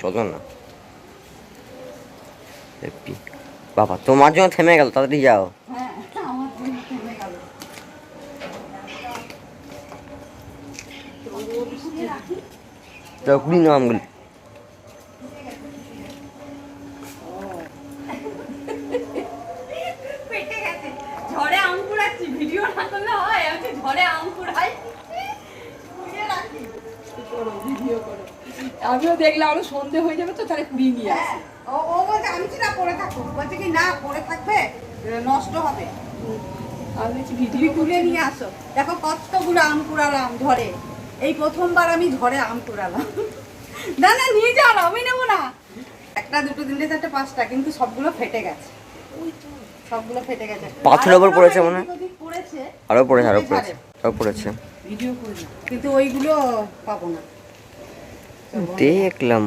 চলো না বাবা, তোমার জন্য থেমে গেল, তাড়াতাড়ি যাও। হ্যাঁ আমার জন্য থেমে গেল। কুড়ি নাও আমগুলি। পেটে গেছে, ঝড়ে আম কুড়াচ্ছি, ভিডিও না করলে হয়? আমি ঝড়ে আম কুড়াই, ভিডিও করো। আমিও দেখলাম আরো সন্ধে হয়ে যাবে তো, তাহলে কুড়িয়ে নিয়ে আসি। ও বলছে আমি না পরে থাকবো, বলছে কি না পরে থাকবে নষ্ট হবে। আমি বলছি ভিডিও তুলে নিয়ে আসো। দেখো কতগুলো আম কুড়ালাম ঝড়ে, এই প্রথমবার আমি ঝড়ে আম কুড়ালাম। না না নিয়ে যাও, আমি নেবো না। একটা দুটো তিনটে চারটে পাঁচটা, কিন্তু সবগুলো ফেটে গেছে, সবগুলো ফেটে গেছে। পাথরের উপর পড়েছে মনে হয়, পড়েছে, আরো পড়েছে, আরো পড়েছে, আরো পড়েছে। ভিডিও করি কিন্তু ওইগুলো পাবো না। দেখলাম।